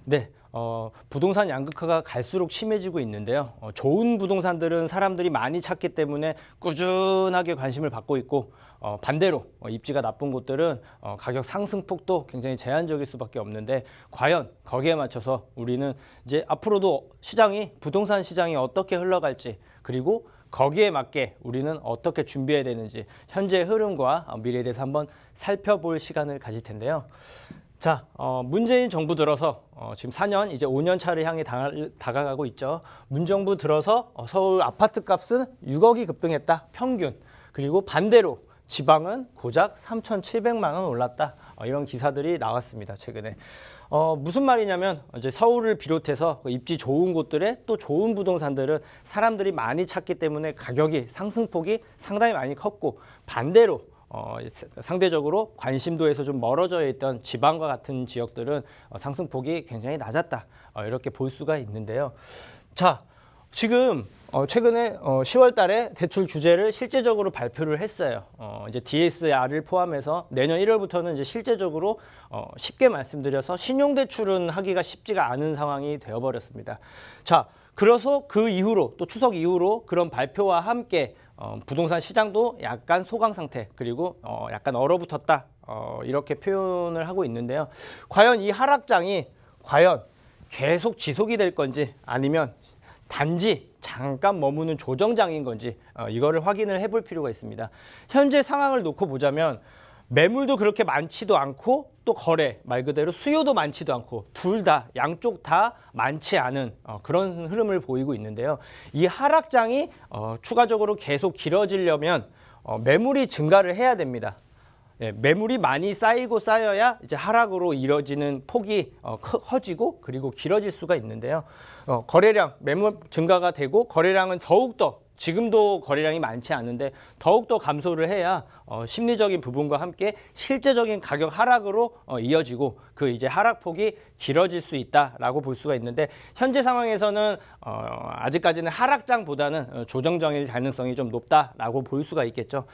네, 부동산 양극화가 갈수록 심해지고 있는데요. 좋은 부동산들은 사람들이 많이 찾기 때문에 꾸준하게 관심을 받고 있고, 반대로 입지가 나쁜 곳들은 가격 상승폭도 굉장히 제한적일 수밖에 없는데, 과연 거기에 맞춰서 우리는 이제 앞으로도 부동산 시장이 어떻게 흘러갈지, 그리고 거기에 맞게 우리는 어떻게 준비해야 되는지 현재의 흐름과 미래에 대해서 한번 살펴볼 시간을 가질 텐데요. 자, 문재인 정부 들어서 지금 4년, 이제 5년 차를 향해 다가가고 있죠. 문정부 들어서 서울 아파트 값은 6억이 급등했다, 평균. 그리고 반대로 지방은 고작 3,700만 원 올랐다. 이런 기사들이 나왔습니다, 최근에. 무슨 말이냐면 이제 서울을 비롯해서 입지 좋은 곳들에 또 좋은 부동산들은 사람들이 많이 찾기 때문에 가격이 상승폭이 상당히 많이 컸고, 반대로 상대적으로 관심도에서 좀 멀어져 있던 지방과 같은 지역들은 상승폭이 굉장히 낮았다, 이렇게 볼 수가 있는데요. 자, 지금 최근에 10월 달에 대출 규제를 실제적으로 발표를 했어요. 이제 DSR을 포함해서 내년 1월부터는 이제 실제적으로 쉽게 말씀드려서 신용대출은 하기가 쉽지가 않은 상황이 되어버렸습니다. 자, 그래서 그 이후로 또 추석 이후로 그런 발표와 함께 부동산 시장도 약간 소강 상태, 그리고 약간 얼어붙었다, 이렇게 표현을 하고 있는데요. 과연 이 하락장이 과연 계속 지속이 될 건지, 아니면 단지 잠깐 머무는 조정장인 건지, 이거를 확인을 해볼 필요가 있습니다. 현재 상황을 놓고 보자면 매물도 그렇게 많지도 않고, 또 거래, 말 그대로 수요도 많지도 않고, 둘 다, 양쪽 다 많지 않은 그런 흐름을 보이고 있는데요. 이 하락장이 추가적으로 계속 길어지려면 매물이 증가를 해야 됩니다. 네, 매물이 많이 쌓이고 쌓여야 이제 하락으로 이뤄지는 폭이 커지고, 그리고 길어질 수가 있는데요. 거래량, 매물 증가가 되고, 거래량은 더욱더, 지금도 거래량이 많지 않은데 더욱더 감소를 해야 심리적인 부분과 함께 실제적인 가격 하락으로 이어지고, 그 이제 하락폭이 길어질 수 있다라고 볼 수가 있는데, 현재 상황에서는 아직까지는 하락장보다는 조정장일 가능성이 좀 높다라고 볼 수가 있겠죠.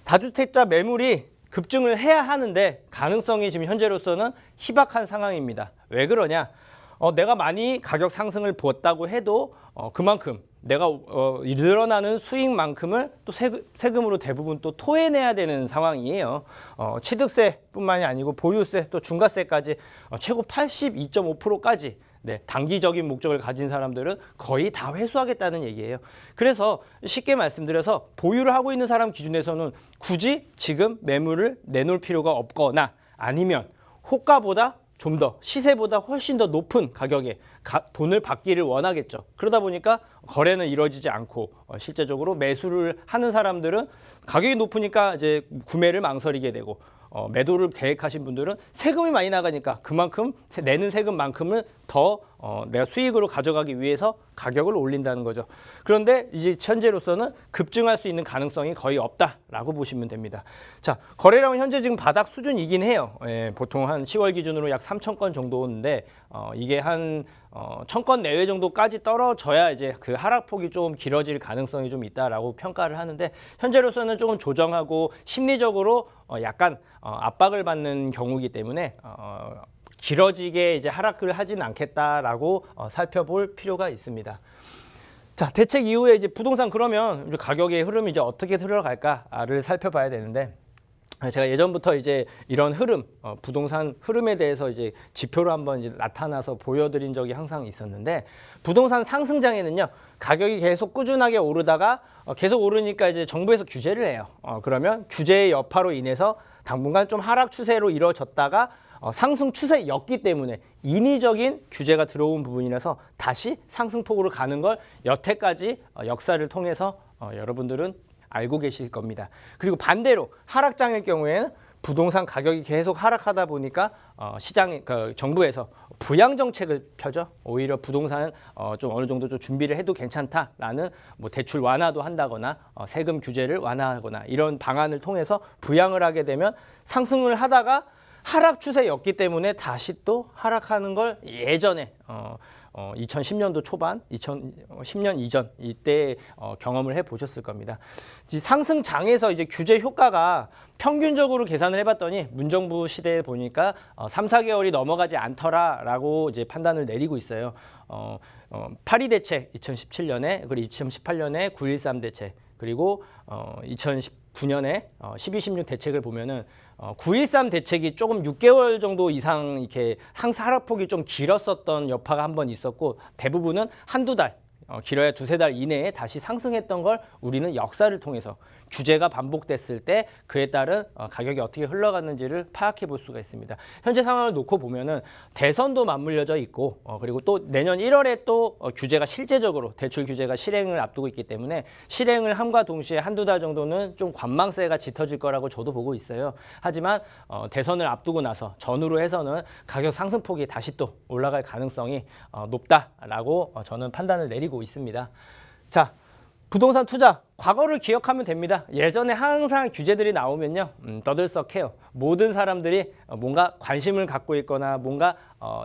다주택자 매물이 급증을 해야 하는데 가능성이 지금 현재로서는 희박한 상황입니다. 왜 그러냐? 내가 많이 가격 상승을 보았다고 해도 그만큼 내가 늘어나는 수익만큼을 또 세금으로 대부분 또 토해내야 되는 상황이에요. 취득세뿐만이 아니고 보유세, 또 중과세까지 최고 82.5%까지 네, 단기적인 목적을 가진 사람들은 거의 다 회수하겠다는 얘기예요. 그래서 쉽게 말씀드려서 보유를 하고 있는 사람 기준에서는 굳이 지금 매물을 내놓을 필요가 없거나, 아니면 호가보다 좀 더, 시세보다 훨씬 더 높은 가격에 돈을 받기를 원하겠죠. 그러다 보니까 거래는 이루어지지 않고, 실제적으로 매수를 하는 사람들은 가격이 높으니까 이제 구매를 망설이게 되고, 매도를 계획하신 분들은 세금이 많이 나가니까 그만큼 내는 세금만큼을 더 내가 수익으로 가져가기 위해서 가격을 올린다는 거죠. 그런데 이제 현재로서는 급증할 수 있는 가능성이 거의 없다라고 보시면 됩니다. 자, 거래량은 현재 지금 바닥 수준이긴 해요. 보통 한 10월 기준으로 약 3,000건 정도인데, 이게 한 1,000건 내외 정도까지 떨어져야 이제 그 하락폭이 좀 길어질 가능성이 좀 있다라고 평가를 하는데, 현재로서는 조금 조정하고 심리적으로 약간 압박을 받는 경우이기 때문에 길어지게 이제 하락을 하진 않겠다라고 살펴볼 필요가 있습니다. 자, 대책 이후에 이제 부동산, 그러면 가격의 흐름이 이제 어떻게 흘러갈까를 살펴봐야 되는데, 제가 예전부터 이제 이런 흐름, 부동산 흐름에 대해서 이제 지표로 한번 이제 나타나서 보여드린 적이 항상 있었는데, 부동산 상승장에는요, 가격이 계속 꾸준하게 오르다가 계속 오르니까 이제 정부에서 규제를 해요. 그러면 규제의 여파로 인해서 당분간 좀 하락 추세로 이뤄졌다가 상승 추세였기 때문에 인위적인 규제가 들어온 부분이라서 다시 상승폭으로 가는 걸 여태까지 역사를 통해서 여러분들은 알고 계실 겁니다. 그리고 반대로 하락장일 경우에는 부동산 가격이 계속 하락하다 보니까 정부에서 부양 정책을 펴죠. 오히려 부동산은 좀 어느 정도 좀 준비를 해도 괜찮다라는, 뭐 대출 완화도 한다거나 세금 규제를 완화하거나 이런 방안을 통해서 부양을 하게 되면 상승을 하다가 하락 추세였기 때문에 다시 또 하락하는 걸 예전에 2010년도 초반, 2010년 이전 이때 경험을 해 보셨을 겁니다. 상승장에서 이제 규제 효과가 평균적으로 계산을 해봤더니 문정부 시대에 보니까 3, 4개월이 넘어가지 않더라라고 이제 판단을 내리고 있어요. 8.2 대책 2017년에 그리고 2018년에 9.13 대책 그리고 2019년에 12, 16 대책을 보면은 9.13 대책이 조금 6개월 정도 이상 이렇게 하락폭이 좀 길었었던 여파가 한 번 있었고 대부분은 한두 달 길어야 두세 달 이내에 다시 상승했던 걸 우리는 역사를 통해서 규제가 반복됐을 때 그에 따른 가격이 어떻게 흘러갔는지를 파악해 볼 수가 있습니다. 현재 상황을 놓고 보면은 대선도 맞물려져 있고 그리고 또 내년 1월에 또 규제가 실제적으로 대출 규제가 실행을 앞두고 있기 때문에 실행을 함과 동시에 한두 달 정도는 좀 관망세가 짙어질 거라고 저도 보고 있어요. 하지만 대선을 앞두고 나서 전후로 해서는 가격 상승폭이 다시 또 올라갈 가능성이 높다라고 저는 판단을 내리고 있습니다. 자, 부동산 투자 과거를 기억하면 됩니다. 예전에 항상 규제들이 나오면요 떠들썩해요. 모든 사람들이 뭔가 관심을 갖고 있거나 뭔가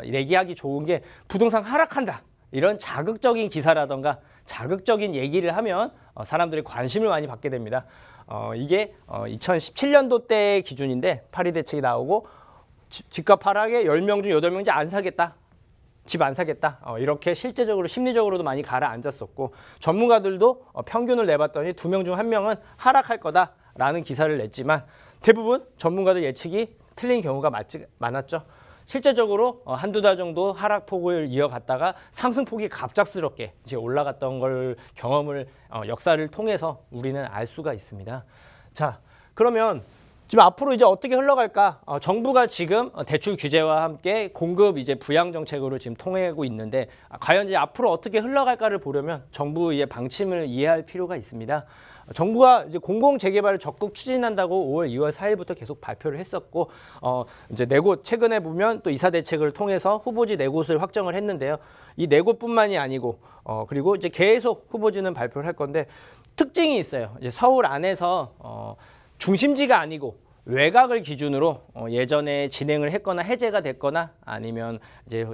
얘기하기 좋은 게 부동산 하락한다 이런 자극적인 기사라던가 자극적인 얘기를 하면 사람들이 관심을 많이 받게 됩니다. 이게 2017년도 때 기준인데 8.2 대책이 나오고 집값 하락에 10명 중 8명 안 사겠다. 집 안 사겠다. 이렇게 실제적으로 심리적으로도 많이 가라앉았었고 전문가들도 평균을 내봤더니 2명 중 1명은 하락할 거다라는 기사를 냈지만 대부분 전문가들 예측이 틀린 경우가 많았죠. 실제적으로 한두 달 정도 하락폭을 이어갔다가 상승폭이 갑작스럽게 이제 올라갔던 걸 경험을 역사를 통해서 우리는 알 수가 있습니다. 자, 그러면 지금 앞으로 이제 어떻게 흘러갈까? 정부가 지금 대출 규제와 함께 공급 이제 부양 정책으로 지금 통하고 있는데 과연 이제 앞으로 어떻게 흘러갈까를 보려면 정부의 방침을 이해할 필요가 있습니다. 정부가 이제 공공 재개발을 적극 추진한다고 5월, 2월 4일부터 계속 발표를 했었고 이제 네 곳 최근에 보면 또 이사 대책을 통해서 후보지 네 곳을 확정을 했는데요. 이 네 곳뿐만이 아니고 그리고 이제 계속 후보지는 발표를 할 건데 특징이 있어요. 이제 서울 안에서 중심지가 아니고 외곽을 기준으로 예전에 진행을 했거나 해제가 됐거나 아니면 이제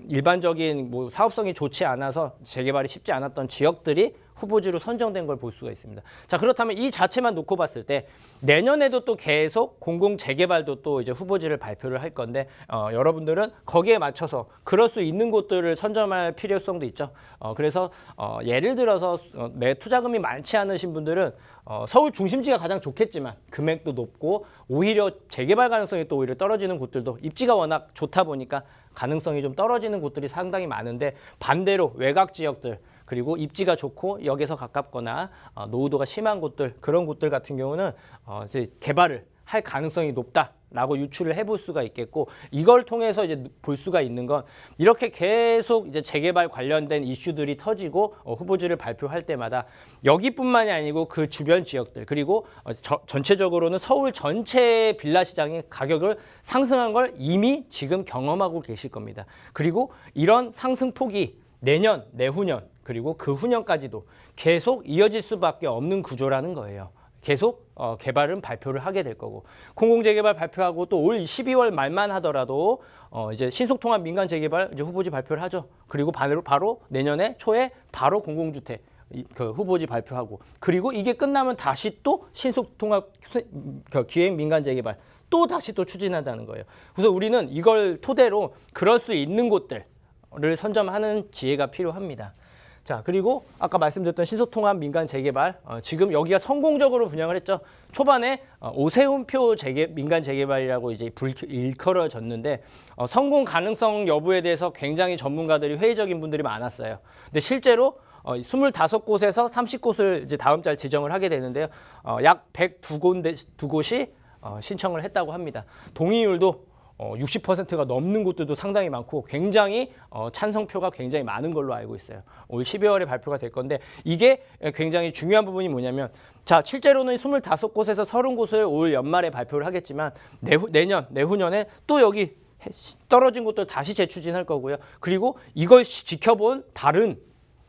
일반적인 뭐 사업성이 좋지 않아서 재개발이 쉽지 않았던 지역들이 후보지로 선정된 걸 볼 수가 있습니다. 자, 그렇다면 이 자체만 놓고 봤을 때 내년에도 또 계속 공공 재개발도 또 이제 후보지를 발표를 할 건데 여러분들은 거기에 맞춰서 그럴 수 있는 곳들을 선점할 필요성도 있죠. 그래서 예를 들어서 내 투자금이 많지 않으신 분들은 서울 중심지가 가장 좋겠지만 금액도 높고 오히려 재개발 가능성이 또 오히려 떨어지는 곳들도 입지가 워낙 좋다 보니까 가능성이 좀 떨어지는 곳들이 상당히 많은데 반대로 외곽 지역들 그리고 입지가 좋고 역에서 가깝거나 노후도가 심한 곳들 그런 곳들 같은 경우는 이제 개발을 할 가능성이 높다라고 유추를 해볼 수가 있겠고 이걸 통해서 이제 볼 수가 있는 건 이렇게 계속 이제 재개발 관련된 이슈들이 터지고 후보지를 발표할 때마다 여기뿐만이 아니고 그 주변 지역들 그리고 전체적으로는 서울 전체 빌라 시장의 가격을 상승한 걸 이미 지금 경험하고 계실 겁니다. 그리고 이런 상승폭이 내년, 내후년 그리고 그 후년까지도 계속 이어질 수밖에 없는 구조라는 거예요. 계속 개발은 발표를 하게 될 거고 공공재개발 발표하고 또 올 12월 말만 하더라도 이제 신속통합 민간 재개발 이제 후보지 발표를 하죠. 그리고 바로 내년에 초에 바로 공공주택 그 후보지 발표하고 그리고 이게 끝나면 다시 또 신속통합 기획 민간 재개발 또 다시 또 추진한다는 거예요. 그래서 우리는 이걸 토대로 그럴 수 있는 곳들을 선점하는 지혜가 필요합니다. 자, 그리고 아까 말씀드렸던 신속통합 민간 재개발 지금 여기가 성공적으로 분양을 했죠. 초반에 오세훈표 민간 재개발이라고 이제 일컬어졌는데 성공 가능성 여부에 대해서 굉장히 전문가들이 회의적인 분들이 많았어요. 근데 실제로 25곳에서 30곳을 이제 다음 달 지정을 하게 되는데요. 약 102곳이 신청을 했다고 합니다. 동의율도 60%가 넘는 곳들도 상당히 많고 굉장히 찬성표가 굉장히 많은 걸로 알고 있어요. 올 12월에 발표가 될 건데 이게 굉장히 중요한 부분이 뭐냐면 자, 실제로는 25곳에서 30곳을 올 연말에 발표를 하겠지만 내년, 내후년에 또 여기 떨어진 곳들 다시 재추진할 거고요. 그리고 이걸 지켜본 다른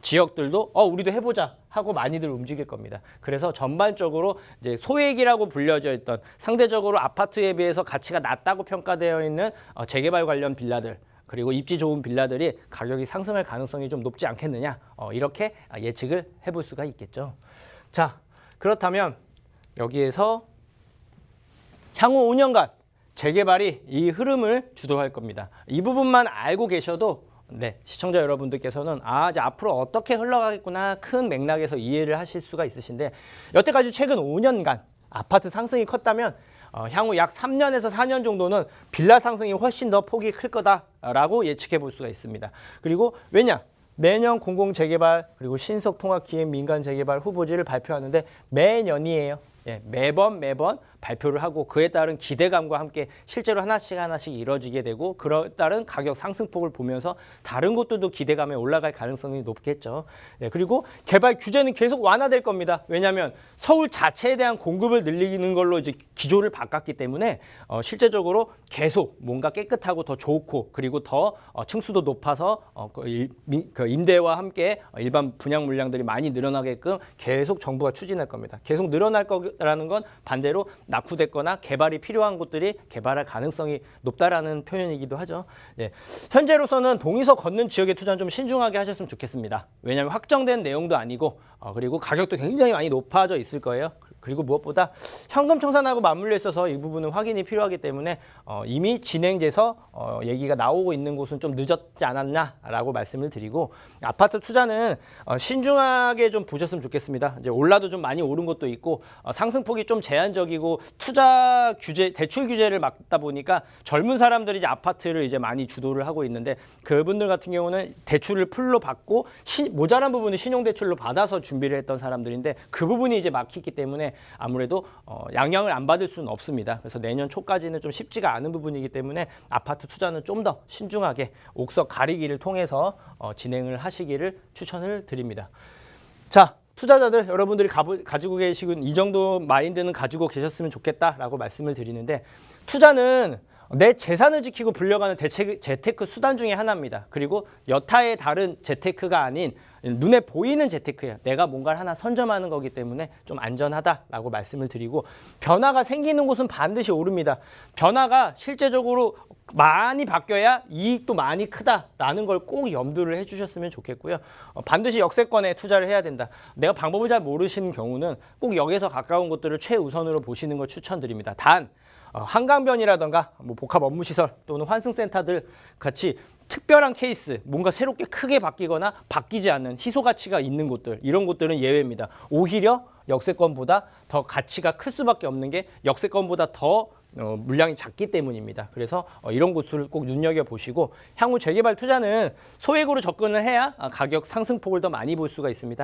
지역들도 우리도 해보자 하고 많이들 움직일 겁니다. 그래서 전반적으로 이제 소액이라고 불려져 있던 상대적으로 아파트에 비해서 가치가 낮다고 평가되어 있는 재개발 관련 빌라들 그리고 입지 좋은 빌라들이 가격이 상승할 가능성이 좀 높지 않겠느냐 이렇게 예측을 해볼 수가 있겠죠. 자, 그렇다면 여기에서 향후 5년간 재개발이 이 흐름을 주도할 겁니다. 이 부분만 알고 계셔도 시청자 여러분들께서는 이제 앞으로 어떻게 흘러가겠구나 큰 맥락에서 이해를 하실 수가 있으신데 여태까지 최근 5년간 아파트 상승이 컸다면 향후 약 3년에서 4년 정도는 빌라 상승이 훨씬 더 폭이 클 거다라고 예측해 볼 수가 있습니다. 그리고 왜냐? 매년 공공재개발 그리고 신속통합기획 민간재개발 후보지를 발표하는데 매년이에요. 매번 발표를 하고 그에 따른 기대감과 함께 실제로 하나씩 이루어지게 되고 그에 따른 가격 상승폭을 보면서 다른 곳들도 기대감에 올라갈 가능성이 높겠죠. 그리고 개발 규제는 계속 완화될 겁니다. 왜냐하면 서울 자체에 대한 공급을 늘리는 걸로 이제 기조를 바꿨기 때문에 실제적으로 계속 뭔가 깨끗하고 더 좋고 그리고 더 층수도 높아서 그 임대와 함께 일반 분양 물량들이 많이 늘어나게끔 계속 정부가 추진할 겁니다. 계속 늘어날 거라는 건 반대로 낙후됐거나 개발이 필요한 곳들이 개발할 가능성이 높다라는 표현이기도 하죠. 현재로서는 동의서 걷는 지역의 투자는 좀 신중하게 하셨으면 좋겠습니다. 왜냐하면 확정된 내용도 아니고 그리고 가격도 굉장히 많이 높아져 있을 거예요. 그리고 무엇보다 현금 청산하고 맞물려 있어서 이 부분은 확인이 필요하기 때문에 이미 진행돼서 얘기가 나오고 있는 곳은 좀 늦었지 않았나라고 말씀을 드리고 아파트 투자는 신중하게 좀 보셨으면 좋겠습니다. 이제 올라도 좀 많이 오른 것도 있고 상승폭이 좀 제한적이고 투자 규제, 대출 규제를 막다 보니까 젊은 사람들이 이제 아파트를 이제 많이 주도를 하고 있는데 그분들 같은 경우는 대출을 풀로 받고 모자란 부분은 신용대출로 받아서 준비를 했던 사람들인데 그 부분이 이제 막히기 때문에 아무래도 양양을 안 받을 수는 없습니다. 그래서 내년 초까지는 좀 쉽지가 않은 부분이기 때문에 아파트 투자는 좀 더 신중하게 옥석 가리기를 통해서 진행을 하시기를 추천을 드립니다. 자, 투자자들 여러분들이 가지고 계시는 이 정도 마인드는 가지고 계셨으면 좋겠다라고 말씀을 드리는데 투자는 내 재산을 지키고 불려가는 재테크 수단 중에 하나입니다. 그리고 여타의 다른 재테크가 아닌 눈에 보이는 재테크예요. 내가 뭔가를 하나 선점하는 거기 때문에 좀 안전하다라고 말씀을 드리고 변화가 생기는 곳은 반드시 오릅니다. 변화가 실제적으로 많이 바뀌어야 이익도 많이 크다라는 걸 꼭 염두를 해주셨으면 좋겠고요. 반드시 역세권에 투자를 해야 된다. 내가 방법을 잘 모르시는 경우는 꼭 역에서 가까운 곳들을 최우선으로 보시는 걸 추천드립니다. 단 한강변이라던가 복합 업무시설 또는 환승센터들 같이 특별한 케이스, 뭔가 새롭게 크게 바뀌거나 바뀌지 않는 희소 가치가 있는 곳들, 이런 곳들은 예외입니다. 오히려 역세권보다 더 가치가 클 수밖에 없는 게 역세권보다 더 물량이 작기 때문입니다. 그래서 이런 곳을 꼭 눈여겨보시고 향후 재개발 투자는 소액으로 접근을 해야 가격 상승폭을 더 많이 볼 수가 있습니다.